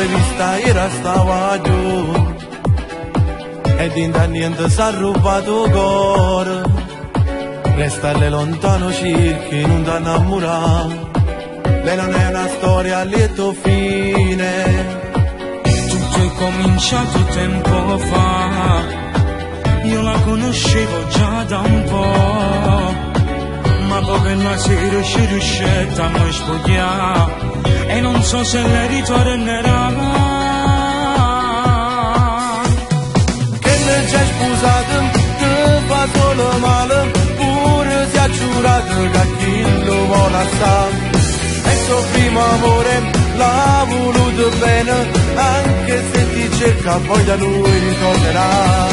vista era stava giù e din da niente s'ha rubato cuore, restare lontano circhi non da innamorare. Lei non è una storia a lieto fine. Tutto è cominciato tempo fa, io la conoscevo già da un po', ma poi quella sera ci riuscita a mi spogliare e non so se lei ritornerà. Che ne c'è sposato, che fa solo male, pure si è giurato che chi lo vuole assare. E il suo primo amore l'ha voluto bene, anche se ti cerca poi da lui ritornerà.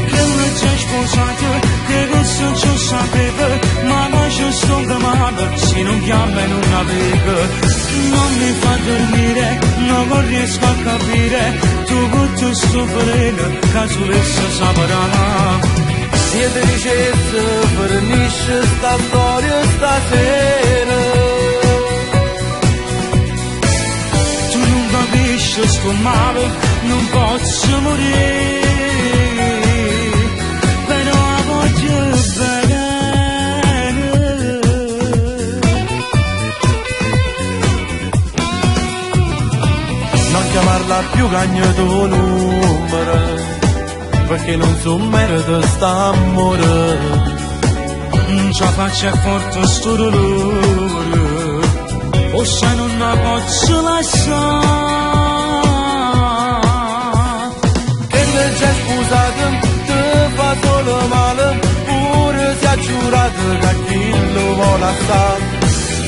Che non c'è sposato, che questo ci sapeva, ma poi ci sto domando, se non chiama e non aveva. Non mi fa dormire, non riesco a capire, tu tutto sto veleno, caso volesse sapere. Siete dicesse, fornisce sta storia stasera. Sto male, non posso morire, però la voglio bene. Non chiamarla più cagno tuo numero, perché non so merito st'amore. Non ce la faccio a forte sto dolore, o se non la posso lasciare. C'è sposato, te fa solo male, pure si è giurato che chi lo vuole assare.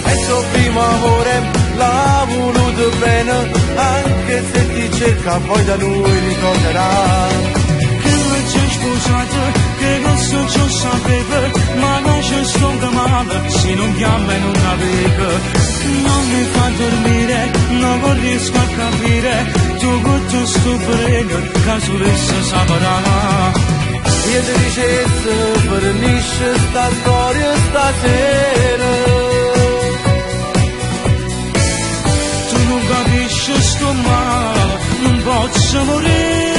E il suo primo amore l'ha voluto bene, anche se ti cerca poi da lui ritornerà. Che non c'è sposato, che questo ci sapeva, ma non ci sto male, se non chiama e non aveva. Non mi fa dormire, non riesco a capire, tu tutto sto veleno, caso volesse sapere. Io ti dicesse, fornisce sta storia stasera. Tu non capisci sto male, non posso morire.